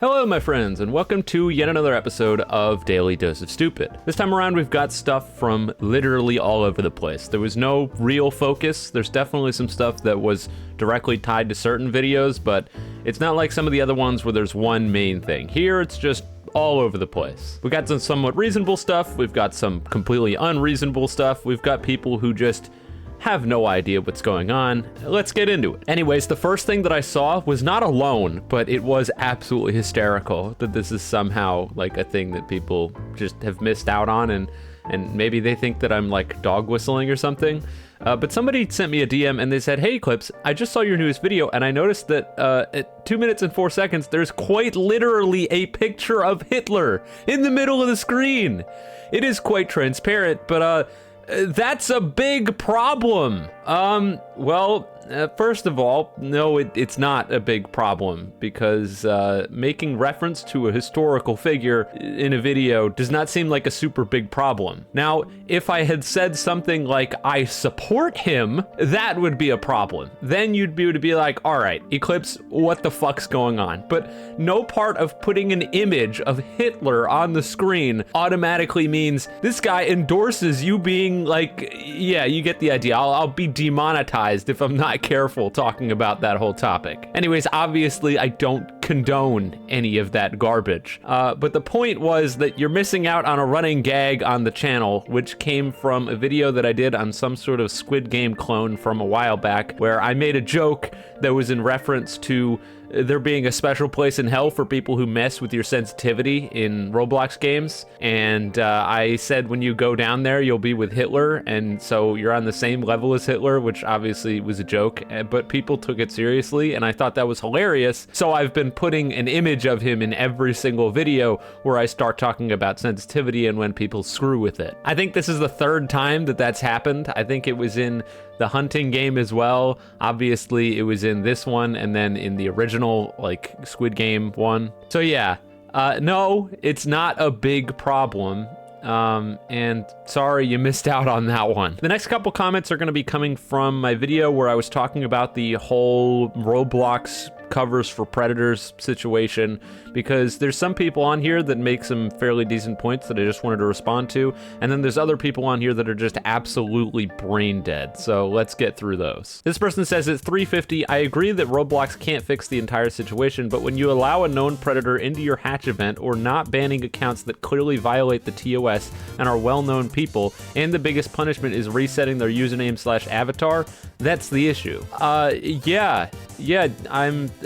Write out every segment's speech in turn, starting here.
Hello my friends, and welcome to yet another episode of Daily Dose of Stupid. This time around we've got stuff from literally all over the place. There was no real focus. There's definitely some stuff that was directly tied to certain videos, but it's not like some of the other ones where there's one main thing. Here it's just all over the place. We got some somewhat reasonable stuff, we've got some completely unreasonable stuff, we've got people who just have no idea what's going on. Let's get into it. Anyways, the first thing that I saw was not alone, but it was absolutely hysterical that this is somehow like a thing that people just have missed out on, and maybe they think that I'm like dog whistling or something. But somebody sent me a DM and they said, "Hey Eclipse, I just saw your newest video and I noticed that at 2 minutes and 4 seconds, there's quite literally a picture of Hitler in the middle of the screen. It is quite transparent, but that's a big problem." First of all, no, it's not a big problem, because making reference to a historical figure in a video does not seem like a super big problem. Now, if I had said something like, "I support him," that would be a problem. Then you'd be able to be like, all right, Eclipse, what the fuck's going on? But no part of putting an image of Hitler on the screen automatically means this guy endorses you being like, yeah, you get the idea. I'll be demonetized if I'm not careful talking about that whole topic. Anyways, obviously I don't condone any of that garbage. But the point was that you're missing out on a running gag on the channel, which came from a video that I did on some sort of Squid Game clone from a while back, where I made a joke that was in reference to there being a special place in hell for people who mess with your sensitivity in Roblox games. And I said when you go down there, you'll be with Hitler, and so you're on the same level as Hitler, which obviously was a joke, but people took it seriously, and I thought that was hilarious. So I've been putting an image of him in every single video where I start talking about sensitivity and when people screw with it. I think this is the third time that that's happened. I think it was in the hunting game as well. Obviously it was in this one, and then in the original like Squid Game one. So yeah, no, it's not a big problem. And sorry you missed out on that one. The next couple comments are going to be coming from my video where I was talking about the whole Roblox covers for predators situation, because there's some people on here that make some fairly decent points that I just wanted to respond to, and then there's other people on here that are just absolutely brain dead. So let's get through those. This person says at 350, "I agree that Roblox can't fix the entire situation, but when you allow a known predator into your hatch event or not banning accounts that clearly violate the TOS and are well-known people, and the biggest punishment is resetting their username/avatar, that's the issue." Yeah,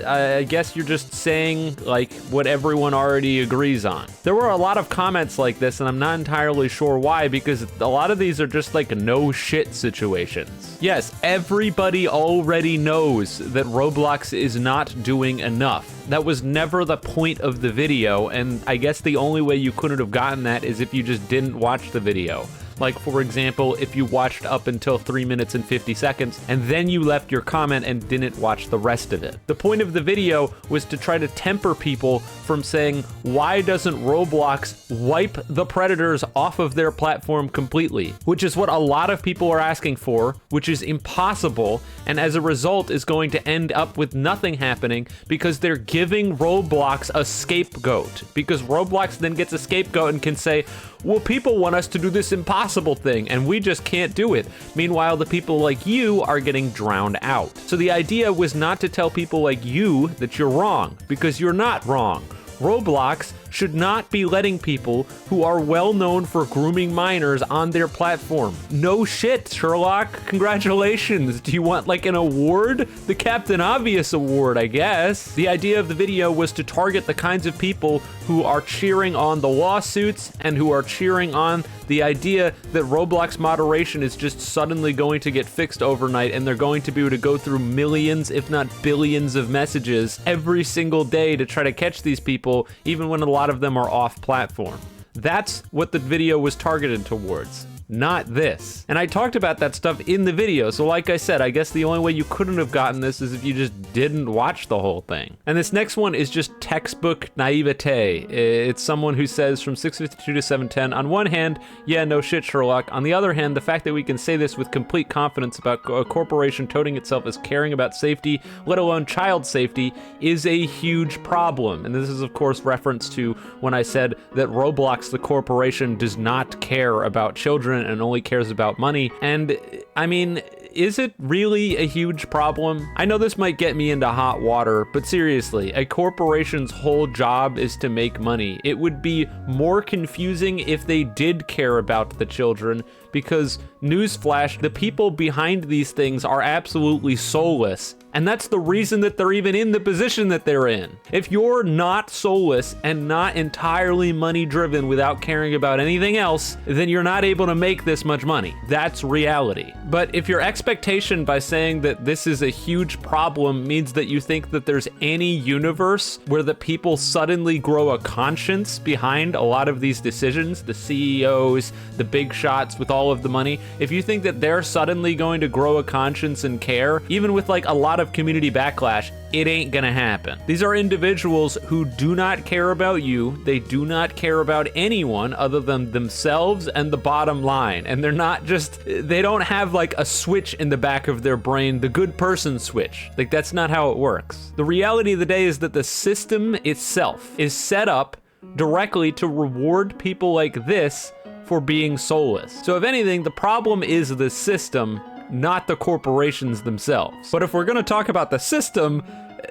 I guess you're just saying like what everyone already agrees on. There were a lot of comments like this, and I'm not entirely sure why, because a lot of these are just like no shit situations. Yes, everybody already knows that Roblox is not doing enough. That was never the point of the video, and I guess the only way you couldn't have gotten that is if you just didn't watch the video. Like, for example, if you watched up until 3 minutes and 50 seconds, and then you left your comment and didn't watch the rest of it. The point of the video was to try to temper people from saying, why doesn't Roblox wipe the predators off of their platform completely? Which is what a lot of people are asking for, which is impossible, and as a result is going to end up with nothing happening, because they're giving Roblox a scapegoat. Because Roblox then gets a scapegoat and can say, well, people want us to do this impossible thing, and we just can't do it. Meanwhile, the people like you are getting drowned out. So the idea was not to tell people like you that you're wrong, because you're not wrong. Roblox should not be letting people who are well known for grooming minors on their platform. No shit, Sherlock. Congratulations. Do you want like an award? The Captain Obvious award, I guess. The idea of the video was to target the kinds of people who are cheering on the lawsuits and who are cheering on the idea that Roblox moderation is just suddenly going to get fixed overnight, and they're going to be able to go through millions, if not billions of messages every single day to try to catch these people, even when a lot of them are off platform. That's what the video was targeted towards. not this. And I talked about that stuff in the video, so like I said, I guess the only way you couldn't have gotten this is if you just didn't watch the whole thing. And this next one is just textbook naivete. It's someone who says from 652 to 710, on one hand, yeah, no shit, Sherlock. On the other hand, the fact that we can say this with complete confidence about a corporation touting itself as caring about safety, let alone child safety, is a huge problem. And this is, of course, reference to when I said that Roblox, the corporation, does not care about children and only cares about money. And I mean, is it really a huge problem? I know this might get me into hot water, but seriously, a corporation's whole job is to make money. It would be more confusing if they did care about the children, because newsflash, the people behind these things are absolutely soulless. And that's the reason that they're even in the position that they're in. If you're not soulless and not entirely money driven without caring about anything else, then you're not able to make this much money. That's reality. But if your expectation by saying that this is a huge problem means that you think that there's any universe where the people suddenly grow a conscience behind a lot of these decisions, the CEOs, the big shots with all of the money, if you think that they're suddenly going to grow a conscience and care, even with like a lot of community backlash, it ain't gonna happen. These are individuals who do not care about you. They do not care about anyone other than themselves and the bottom line. And they're not just, they don't have like a switch in the back of their brain, the good person switch. Like, that's not how it works. The reality of the day is that the system itself is set up directly to reward people like this for being soulless. So if anything, the problem is the system, not the corporations themselves. But if we're gonna talk about the system,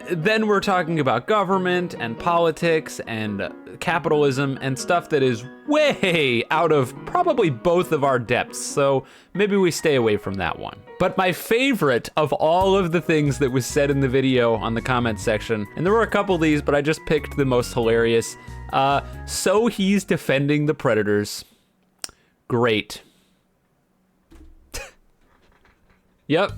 then we're talking about government and politics and capitalism and stuff that is way out of probably both of our depths. So maybe we stay away from that one. But my favorite of all of the things that was said in the video on the comment section, and there were a couple of these, but I just picked the most hilarious. So he's defending the predators. Great. Yep.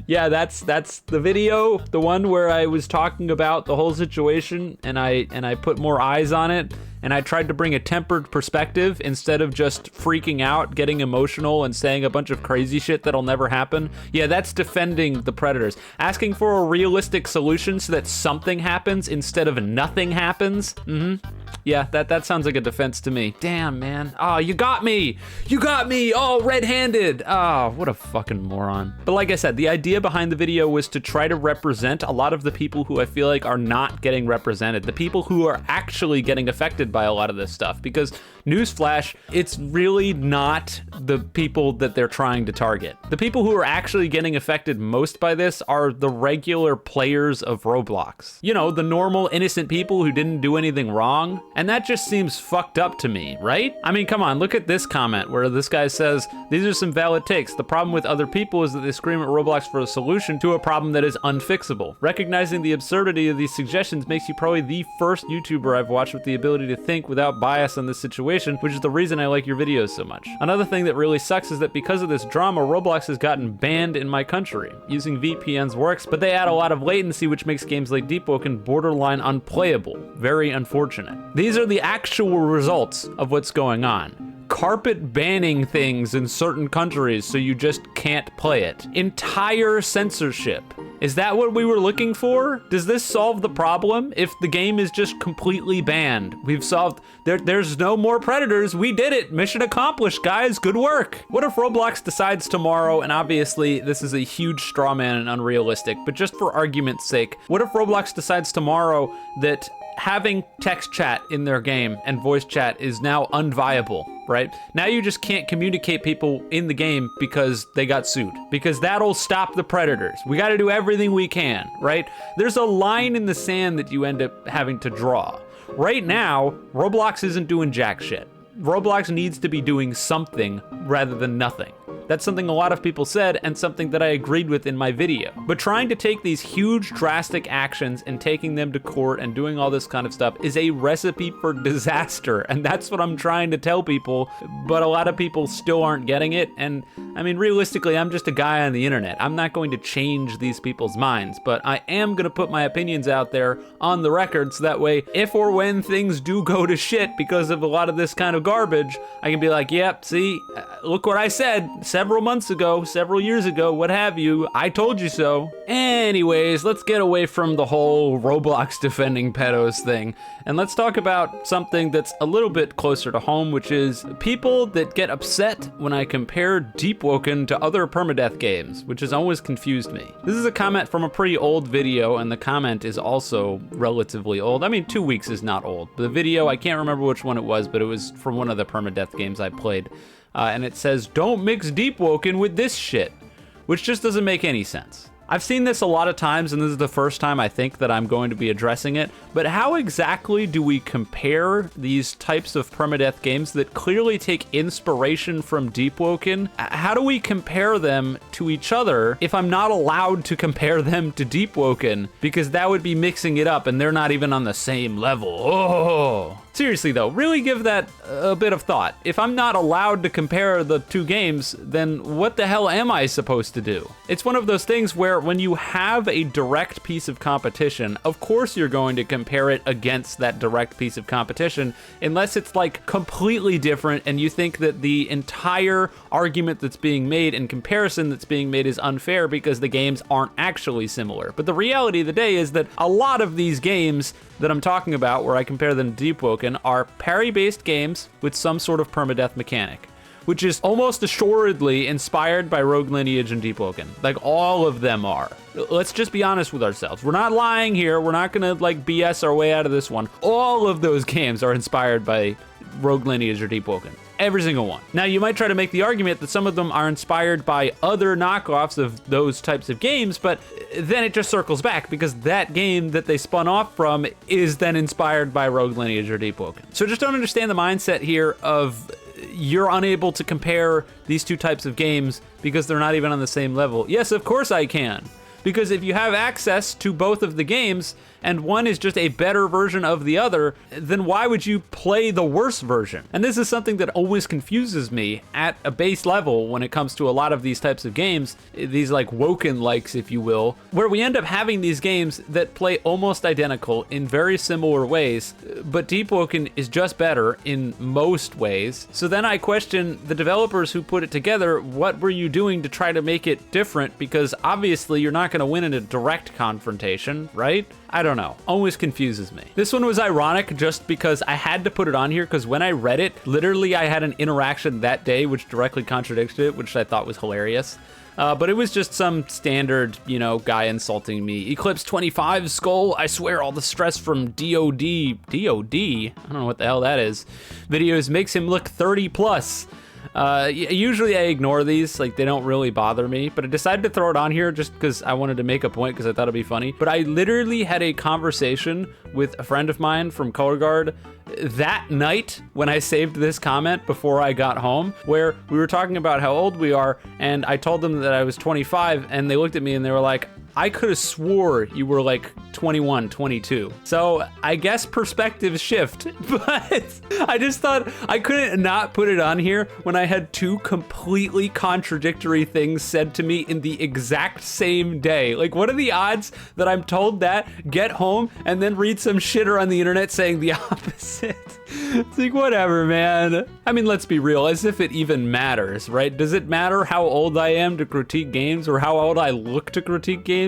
Yeah, that's the video, the one where I was talking about the whole situation and I put more eyes on it and I tried to bring a tempered perspective instead of just freaking out, getting emotional and saying a bunch of crazy shit that'll never happen. Yeah, that's defending the predators. Asking for a realistic solution so that something happens instead of nothing happens. Yeah, that sounds like a defense to me. Damn, man. Oh, you got me. You got me. Oh, red-handed. Oh, what a fucking moron. But like I said, the idea behind the video was to try to represent a lot of the people who I feel like are not getting represented, the people who are actually getting affected by a lot of this stuff. Because newsflash, it's really not the people that they're trying to target. The people who are actually getting affected most by this are the regular players of Roblox. You know, the normal innocent people who didn't do anything wrong. And that just seems fucked up to me, right? I mean, come on, look at this comment where this guy says, these are some valid takes. The problem with other people is that they scream at Roblox for a solution to a problem that is unfixable. Recognizing the absurdity of these suggestions makes you probably the first YouTuber I've watched with the ability to think without bias on this situation, which is the reason I like your videos so much. Another thing that really sucks is that because of this drama, Roblox has gotten banned in my country. Using VPNs works, but they add a lot of latency, which makes games like Deep Woken borderline unplayable. Very unfortunate. These are the actual results of what's going on. Carpet banning things in certain countries so you just can't play it. Entire censorship. Is that what we were looking for? Does this solve the problem? If the game is just completely banned, we've solved, there's no more predators, we did it, mission accomplished, guys, good work. What if Roblox decides tomorrow, and obviously this is a huge straw man and unrealistic, but just for argument's sake, what if Roblox decides tomorrow that having text chat in their game and voice chat is now unviable, right? Now you just can't communicate people in the game because they got sued, because that'll stop the predators. We got to do everything we can, right? There's a line in the sand that you end up having to draw. Right now, Roblox isn't doing jack shit. Roblox needs to be doing something rather than nothing. That's something a lot of people said and something that I agreed with in my video. But trying to take these huge drastic actions and taking them to court and doing all this kind of stuff is a recipe for disaster. And that's what I'm trying to tell people, but a lot of people still aren't getting it. And I mean, realistically, I'm just a guy on the internet. I'm not going to change these people's minds, but I am gonna put my opinions out there on the record so that way, if or when things do go to shit because of a lot of this kind of garbage, I can be like, yep, see, look what I said several months ago, several years ago, what have you, I told you so. Anyways, let's get away from the whole Roblox defending pedos thing, and let's talk about something that's a little bit closer to home, which is people that get upset when I compare Deep Woken to other permadeath games, which has always confused me. This is a comment from a pretty old video, and the comment is also relatively old. I mean, 2 weeks is not old. The video, I can't remember which one it was, but it was from one of the permadeath games I played. And it says, "Don't mix Deep Woken with this shit," which just doesn't make any sense. I've seen this a lot of times, and this is the first time I think that I'm going to be addressing it, but how exactly do we compare these types of permadeath games that clearly take inspiration from Deep Woken? How do we compare them to each other if I'm not allowed to compare them to Deep Woken? Because that would be mixing it up, and they're not even on the same level. Oh. Seriously though, really give that a bit of thought. If I'm not allowed to compare the two games, then what the hell am I supposed to do? It's one of those things where when you have a direct piece of competition, of course you're going to compare it against that direct piece of competition, unless it's like completely different and you think that the entire argument that's being made and comparison that's being made is unfair because the games aren't actually similar. But the reality of the day is that a lot of these games that I'm talking about, where I compare them to Deep Woken, are parry-based games with some sort of permadeath mechanic, which is almost assuredly inspired by Rogue Lineage and Deep Woken. Like, all of them are. Let's just be honest with ourselves. We're not lying here. We're not gonna like BS our way out of this one. All of those games are inspired by Rogue Lineage or Deep Woken. Every single one. Now, you might try to make the argument that some of them are inspired by other knockoffs of those types of games, but then it just circles back because that game that they spun off from is then inspired by Rogue Lineage or Deep Woken. So just don't understand the mindset here of you're unable to compare these two types of games because they're not even on the same level. Yes, of course I can. Because if you have access to both of the games and one is just a better version of the other, then why would you play the worse version? And this is something that always confuses me at a base level when it comes to a lot of these types of games, these like Woken-likes, if you will, where we end up having these games that play almost identical in very similar ways, but Deep Woken is just better in most ways. So then I question the developers who put it together, what were you doing to try to make it different? Because obviously you're not gonna win in a direct confrontation, right? I don't know, always confuses me. This one was ironic just because I had to put it on here because when I read it, literally I had an interaction that day which directly contradicted it, which I thought was hilarious. But it was just some standard, you know, guy insulting me. Eclipse 25 skull, I swear all the stress from DOD, I don't know what the hell that is, videos makes him look 30 plus. Usually I ignore these, like they don't really bother me, but I decided to throw it on here just because I wanted to make a point because I thought it'd be funny. But I literally had a conversation with a friend of mine from Color Guard that night when I saved this comment before I got home, where we were talking about how old we are, and I told them that I was 25, and they looked at me and they were like, I could have swore you were like 21, 22. So I guess perspectives shift, but I just thought I couldn't not put it on here when I had two completely contradictory things said to me in the exact same day. Like, what are the odds that I'm told that, get home, and then read some shitter on the internet saying the opposite? It's like, whatever, man. I mean, let's be real, as if it even matters, right? Does it matter how old I am to critique games or how old I look to critique games?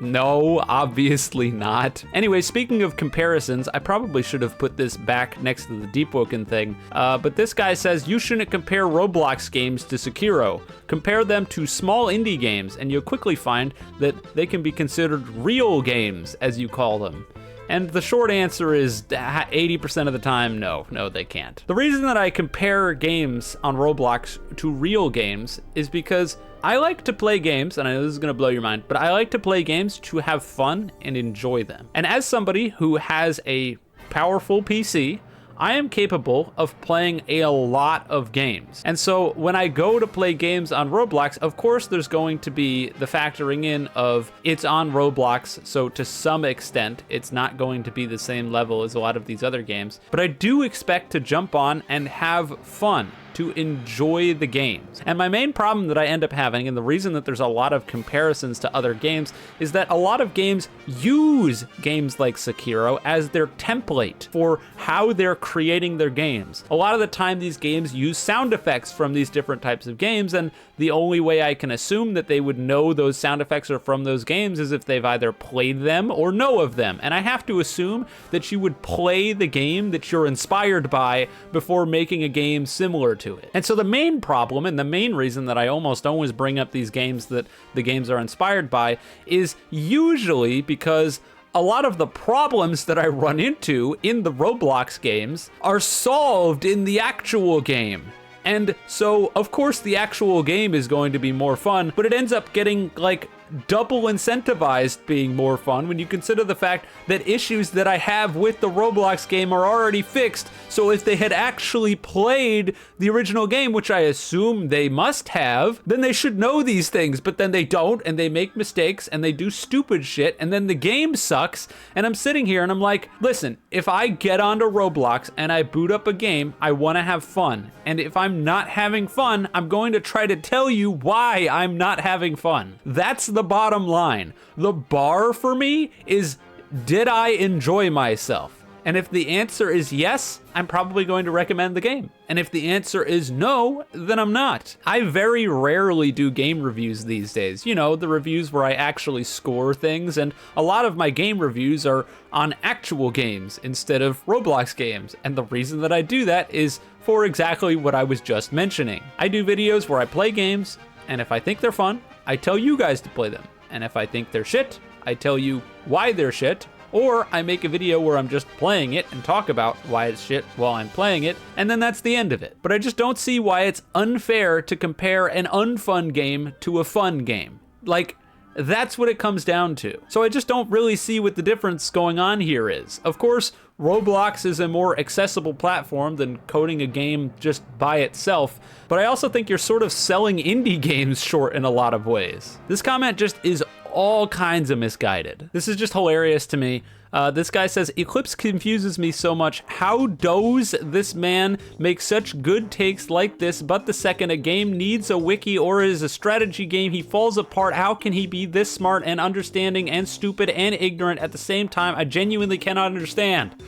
No, obviously not. Anyway, speaking of comparisons, I probably should have put this back next to the Deep Woken thing, but this guy says you shouldn't compare Roblox games to Sekiro. Compare them to small indie games, and you'll quickly find that they can be considered real games, as you call them. And the short answer is 80% of the time, no, they can't. The reason that I compare games on Roblox to real games is because I like to play games, and I know this is gonna blow your mind, but I like to play games to have fun and enjoy them. And as somebody who has a powerful PC, I am capable of playing a lot of games. And so when I go to play games on Roblox, of course there's going to be the factoring in of it's on Roblox, so to some extent, it's not going to be the same level as a lot of these other games. But I do expect to jump on and have fun, to enjoy the games. And my main problem that I end up having, and the reason that there's a lot of comparisons to other games, is that a lot of games use games like Sekiro as their template for how they're creating their games. A lot of the time these games use sound effects from these different types of games, and the only way I can assume that they would know those sound effects are from those games is if they've either played them or know of them. And I have to assume that you would play the game that you're inspired by before making a game similar to it. And so the main problem, and the main reason that I almost always bring up these games that the games are inspired by, is usually because a lot of the problems that I run into in the Roblox games are solved in the actual game. And so, of course, the actual game is going to be more fun, but it ends up getting, like, double incentivized being more fun when you consider the fact that issues that I have with the Roblox game are already fixed. So if they had actually played the original game, which I assume they must have, then they should know these things, but then they don't, and they make mistakes, and they do stupid shit, and then the game sucks, and I'm sitting here and I'm like, listen, if I get onto Roblox and I boot up a game, I want to have fun, and if I'm not having fun, I'm going to try to tell you why I'm not having fun. That's the bottom line. The bar for me is, did I enjoy myself? And if the answer is yes, I'm probably going to recommend the game. And if the answer is no, then I'm not. I very rarely do game reviews these days. You know, the reviews where I actually score things, and a lot of my game reviews are on actual games instead of Roblox games. And the reason that I do that is for exactly what I was just mentioning. I do videos where I play games, and if I think they're fun, I tell you guys to play them. And if I think they're shit, I tell you why they're shit. Or I make a video where I'm just playing it and talk about why it's shit while I'm playing it, and then that's the end of it. But I just don't see why it's unfair to compare an unfun game to a fun game. Like, that's what it comes down to. So I just don't really see what the difference going on here is. Of course, Roblox is a more accessible platform than coding a game just by itself, but I also think you're sort of selling indie games short in a lot of ways. This comment just is all kinds of misguided. This is just hilarious to me. This guy says, Eclipse confuses me so much. How does this man make such good takes like this, but the second a game needs a wiki or is a strategy game, he falls apart? How can he be this smart and understanding and stupid and ignorant at the same time? I genuinely cannot understand.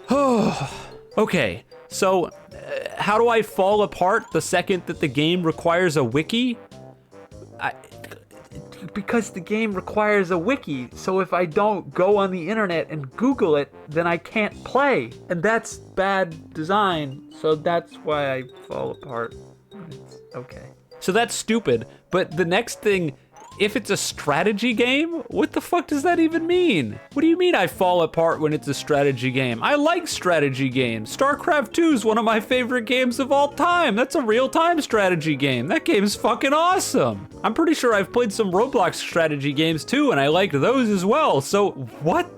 Okay, so how do I fall apart the second that the game requires a wiki? Because the game requires a wiki, so if I don't go on the internet and Google it, then I can't play. And that's bad design, so that's why I fall apart. It's okay. So that's stupid, but the next thing, if it's a strategy game, what the fuck does that even mean? What do you mean I fall apart when it's a strategy game? I like strategy games. StarCraft 2 is one of my favorite games of all time. That's a real-time strategy game. That game's fucking awesome. I'm pretty sure I've played some Roblox strategy games too, and I liked those as well. So what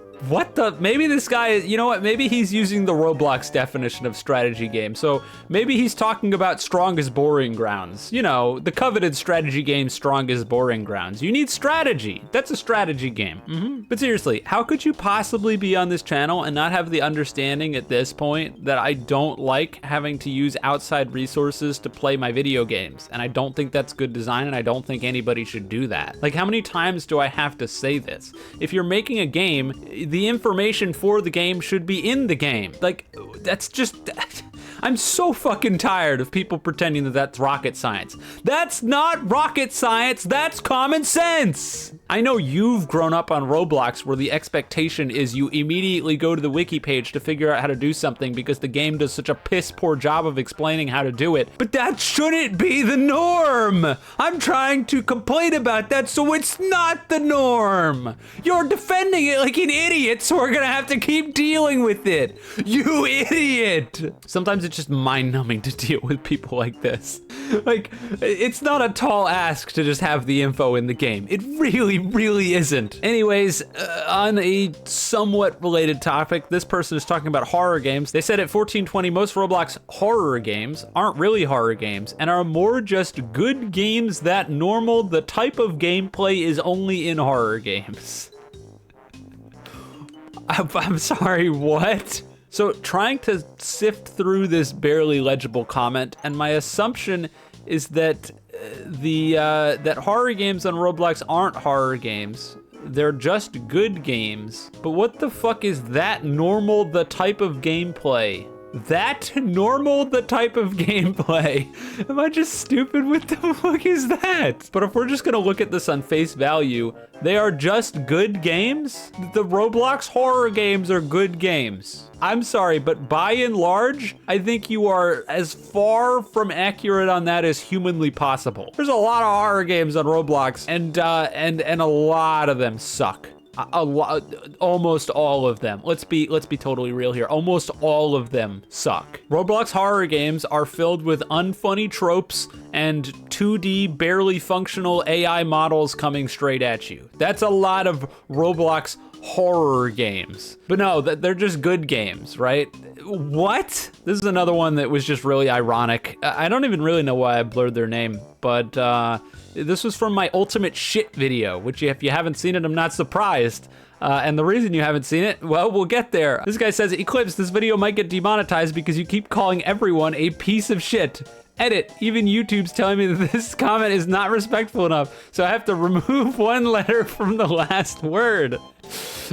the, maybe this guy, you know what, maybe he's using the Roblox definition of strategy game. So maybe he's talking about Strongest Boring Grounds. You know, the coveted strategy game Strongest Boring Grounds. You need strategy. That's a strategy game. But seriously, how could you possibly be on this channel and not have the understanding at this point that I don't like having to use outside resources to play my video games? And I don't think that's good design, and I don't think anybody should do that. Like, how many times do I have to say this? If you're making a game, the information for the game should be in the game. Like, that's just, I'm so fucking tired of people pretending that that's rocket science. That's not rocket science, that's common sense. I know you've grown up on Roblox where the expectation is you immediately go to the wiki page to figure out how to do something because the game does such a piss poor job of explaining how to do it. But that shouldn't be the norm. I'm trying to complain about that so it's not the norm. You're defending it like an idiot, so we're gonna have to keep dealing with it. You idiot. Sometimes it's just mind-numbing to deal with people like this. Like, it's not a tall ask to just have the info in the game. It really really isn't. Anyways, on a somewhat related topic, this person is talking about horror games. They said at 1420, most Roblox horror games aren't really horror games and are more just good games that normal, the type of gameplay is only in horror games. I'm sorry, what? So trying to sift through this barely legible comment, and my assumption is that that horror games on Roblox aren't horror games. They're just good games. But what the fuck is that normal, the type of gameplay? That normal, the type of gameplay? Am I just stupid? What the fuck is that? But if we're just gonna look at this on face value, they are just good games? The Roblox horror games are good games. I'm sorry, but by and large, I think you are as far from accurate on that as humanly possible. There's a lot of horror games on Roblox, and a lot of them suck. A lot, almost all of them. Let's be totally real here. Almost all of them suck. Roblox horror games are filled with unfunny tropes and 2D barely functional AI models coming straight at you. That's a lot of Roblox horror games. But no, they're just good games, right? What? This is another one that was just really ironic. I don't even really know why I blurred their name, but this was from my ultimate shit video, which if you haven't seen it, I'm not surprised. And the reason you haven't seen it, well, we'll get there. This guy says, Eclipse, this video might get demonetized because you keep calling everyone a piece of shit. Edit, even YouTube's telling me that this comment is not respectful enough, so I have to remove one letter from the last word.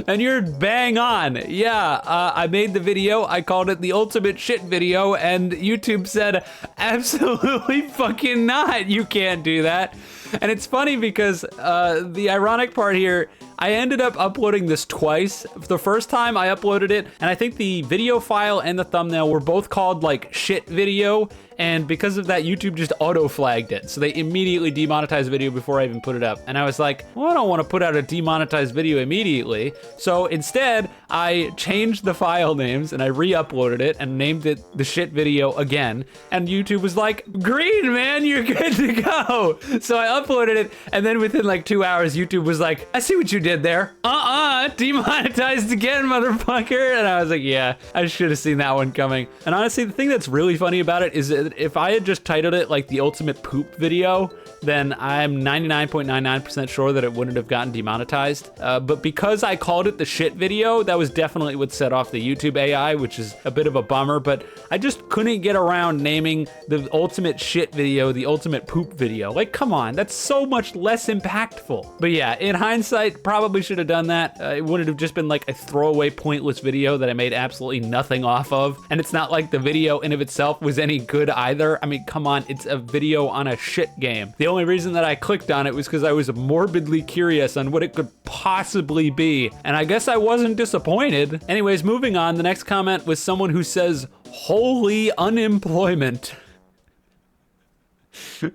And you're bang on. Yeah, I made the video, I called it the ultimate shit video, and YouTube said, absolutely fucking not, you can't do that. And it's funny because the ironic part here, I ended up uploading this twice. The first time I uploaded it, and I think the video file and the thumbnail were both called like shit video, and because of that, YouTube just auto-flagged it. So they immediately demonetized the video before I even put it up. And I was like, well, I don't want to put out a demonetized video immediately. So instead, I changed the file names and I re-uploaded it and named it the shit video again. And YouTube was like, green, man, you're good to go. So I uploaded it, and then within like 2 hours, YouTube was like, I see what you did there. Demonetized again, motherfucker. And I was like, yeah, I should have seen that one coming. And honestly, the thing that's really funny about it is that if I had just titled it like the ultimate poop video, then I'm 99.99% sure that it wouldn't have gotten demonetized. But because I called it the shit video, that was definitely what set off the YouTube AI, which is a bit of a bummer, but I just couldn't get around naming the ultimate shit video the ultimate poop video. Like, come on, that's so much less impactful. But yeah, in hindsight, probably should have done that. It wouldn't have just been like a throwaway, pointless video that I made absolutely nothing off of. And it's not like the video in of itself was any good either. I mean, come on, it's a video on a shit game. The only reason that I clicked on it was because I was morbidly curious on what it could possibly be. And I guess I wasn't disappointed. Anyways, moving on, the next comment was someone who says, holy unemployment.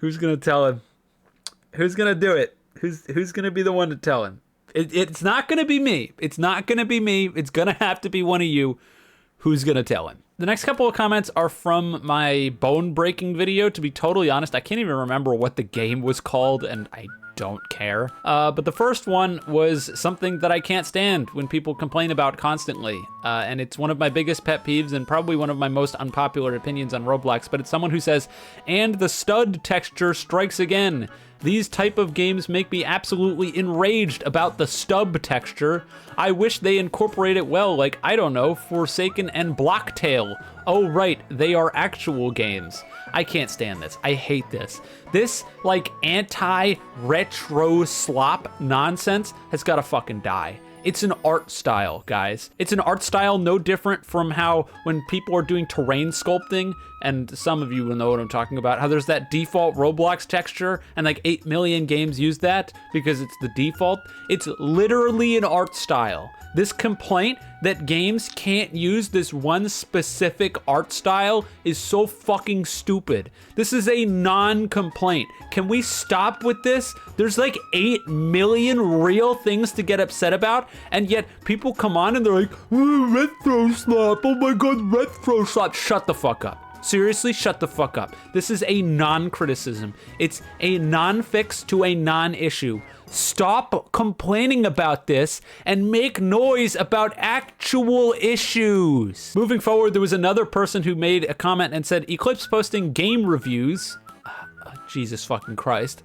Who's gonna tell him? Who's gonna do it? Who's gonna be the one to tell him? It's not gonna be me. It's not gonna be me. It's gonna have to be one of you. Who's gonna tell him? The next couple of comments are from my bone-breaking video. To be totally honest, I can't even remember what the game was called, and I don't care. But the first one was something that I can't stand when people complain about constantly. And it's one of my biggest pet peeves and probably one of my most unpopular opinions on Roblox, but it's someone who says, and the stud texture strikes again. These type of games make me absolutely enraged about the stub texture. I wish they incorporate it well, like, I don't know, Forsaken and Blocktail. Oh right, they are actual games. I can't stand this. I hate this. This, like, anti-RetroSlop nonsense has gotta fucking die. It's an art style, guys. It's an art style no different from how when people are doing terrain sculpting, and some of you will know what I'm talking about, how there's that default Roblox texture, and like 8 million games use that because it's the default. It's literally an art style. This complaint that games can't use this one specific art style is so fucking stupid. This is a non-complaint. Can we stop with this? There's like 8 million real things to get upset about, and yet people come on and they're like, oh, RetroSlop, oh my god, RetroSlop. Shut the fuck up. Seriously, shut the fuck up. This is a non-criticism. It's a non-fix to a non-issue. Stop complaining about this and make noise about actual issues. Moving forward, there was another person who made a comment and said, Eclipse posting game reviews, Jesus fucking Christ,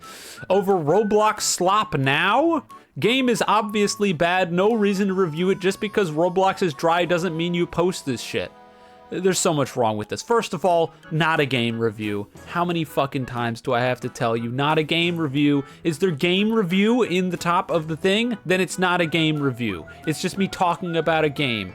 over Roblox slop now? Game is obviously bad, no reason to review it. Just because Roblox is dry doesn't mean you post this shit. There's so much wrong with this. First of all, not a game review. How many fucking times do I have to tell you? Not a game review. Is there game review in the top of the thing? Then it's not a game review. It's just me talking about a game.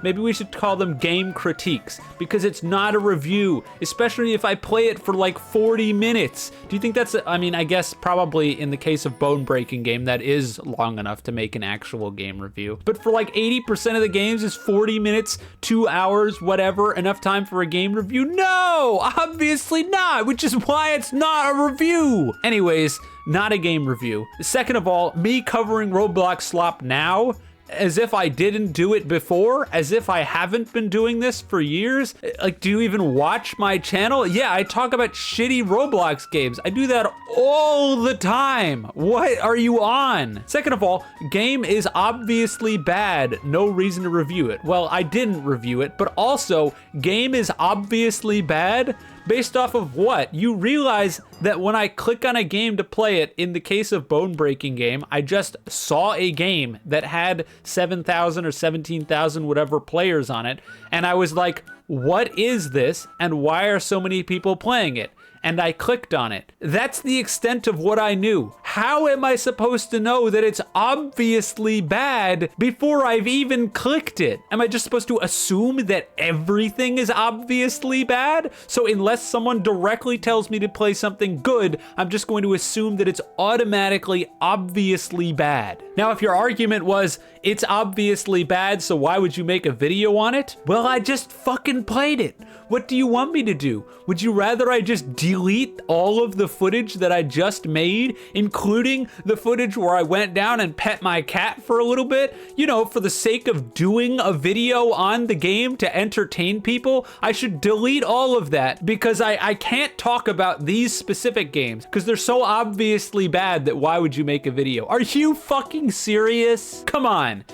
Maybe we should call them game critiques, because it's not a review, especially if I play it for like 40 minutes. Do you think that's, I mean, I guess probably in the case of Bone Breaking Game, that is long enough to make an actual game review. But for like 80% of the games is 40 minutes, 2 hours, whatever, enough time for a game review? No, obviously not, which is why it's not a review. Anyways, not a game review. Second of all, me covering Roblox slop now, as if I didn't do it before, as if I haven't been doing this for years. Like, do you even watch my channel? Yeah, I talk about shitty Roblox games. I do that all the time. What are you on? Second of all, game is obviously bad. No reason to review it. Well, I didn't review it, but also, game is obviously bad. Based off of what? You realize that when I click on a game to play it, in the case of Bone Breaking Game, I just saw a game that had 7,000 or 17,000 whatever players on it, and I was like, what is this, and why are so many people playing it? And I clicked on it. That's the extent of what I knew. How am I supposed to know that it's obviously bad before I've even clicked it? Am I just supposed to assume that everything is obviously bad? So unless someone directly tells me to play something good, I'm just going to assume that it's automatically obviously bad. Now, if your argument was, it's obviously bad, so why would you make a video on it? Well, I just fucking played it. What do you want me to do? Would you rather I just delete all of the footage that I just made, including the footage where I went down and pet my cat for a little bit? You know, for the sake of doing a video on the game to entertain people, I should delete all of that because I can't talk about these specific games because they're so obviously bad that why would you make a video? Are you fucking serious? Come on.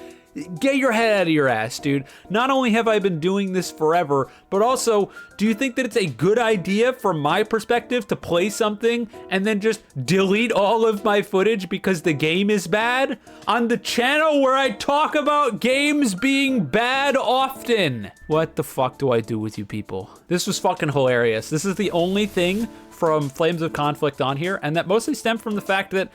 Get your head out of your ass, dude. Not only have I been doing this forever, but also, do you think that it's a good idea from my perspective to play something and then just delete all of my footage because the game is bad? On the channel where I talk about games being bad often. What the fuck do I do with you people? This was fucking hilarious. This is the only thing from Flames of Conflict on here, and that mostly stemmed from the fact that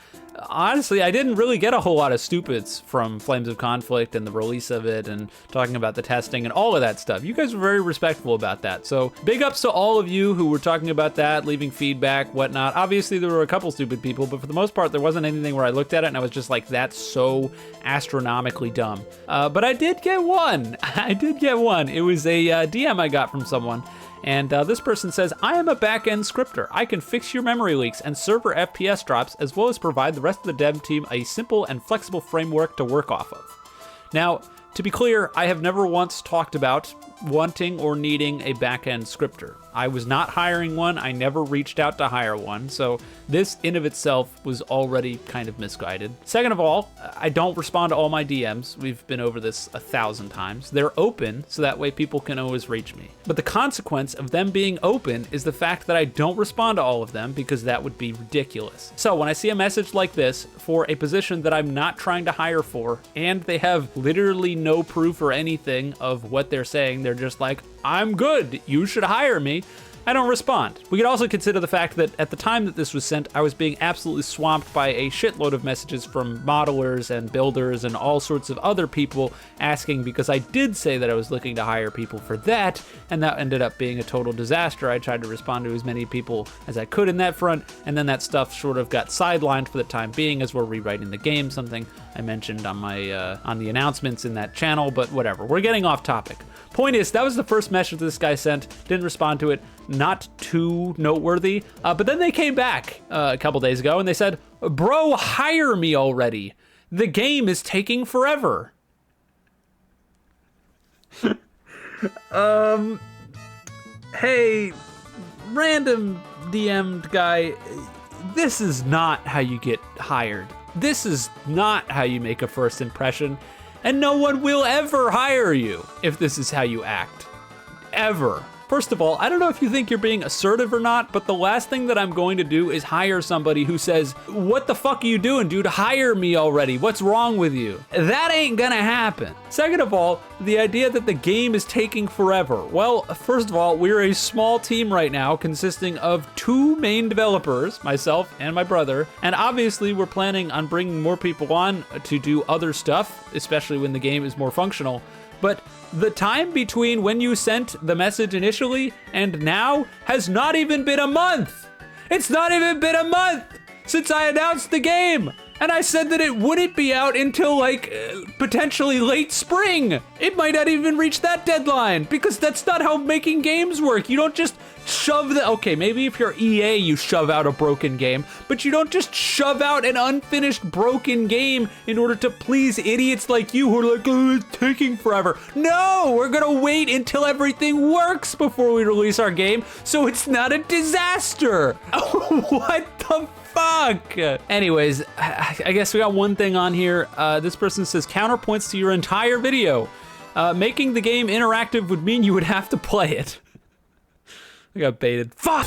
honestly, I didn't really get a whole lot of stupids from Flames of Conflict and the release of it and talking about the testing and all of that stuff. You guys were very respectful about that. So big ups to all of you who were talking about that, leaving feedback, whatnot. Obviously, there were a couple stupid people, but for the most part, there wasn't anything where I looked at it and I was just like, that's so astronomically dumb. But I did get one. I did get one. It was a DM I got from someone. And this person says, I am a back-end scripter. I can fix your memory leaks and server FPS drops, as well as provide the rest of the dev team a simple and flexible framework to work off of. Now, to be clear, I have never once talked about wanting or needing a back-end scripter. I was not hiring one. I never reached out to hire one. So this in of itself was already kind of misguided. Second of all, I don't respond to all my DMs. We've been over this 1,000 times. They're open, so that way people can always reach me. But the consequence of them being open is the fact that I don't respond to all of them because that would be ridiculous. So when I see a message like this for a position that I'm not trying to hire for, and they have literally no proof or anything of what they're saying, they're just like, I'm good, you should hire me, I don't respond. We could also consider the fact that at the time that this was sent, I was being absolutely swamped by a shitload of messages from modelers and builders and all sorts of other people asking because I did say that I was looking to hire people for that, and that ended up being a total disaster. I tried to respond to as many people as I could in that front, and then that stuff sort of got sidelined for the time being as we're rewriting the game, something I mentioned on my on the announcements in that channel, but whatever. We're getting off topic. Point is, that was the first message this guy sent. Didn't respond to it. Not too noteworthy. But then they came back a couple days ago and they said, bro, hire me already. The game is taking forever. Hey, random DM'd guy, this is not how you get hired. This is not how you make a first impression, and no one will ever hire you if this is how you act. Ever. First of all, I don't know if you think you're being assertive or not, but the last thing that I'm going to do is hire somebody who says, "What the fuck are you doing, dude? Hire me already. What's wrong with you?" That ain't gonna happen. Second of all, the idea that the game is taking forever. Well, first of all, we're a small team right now consisting of 2 main developers, myself and my brother, and obviously we're planning on bringing more people on to do other stuff, especially when the game is more functional. But the time between when you sent the message initially and now has not even been a month. It's not even been a month since I announced the game. And I said that it wouldn't be out until like potentially late spring. It might not even reach that deadline because that's not how making games work. You don't just shove okay, maybe if you're EA, you shove out a broken game, but you don't just shove out an unfinished broken game in order to please idiots like you who are like, "Oh, it's taking forever." No, we're gonna wait until everything works before we release our game, so it's not a disaster. What the fuck? Anyways, I guess we got one thing on here. This person says, counterpoints to your entire video. Making the game interactive would mean you would have to play it. I got baited. Fuck!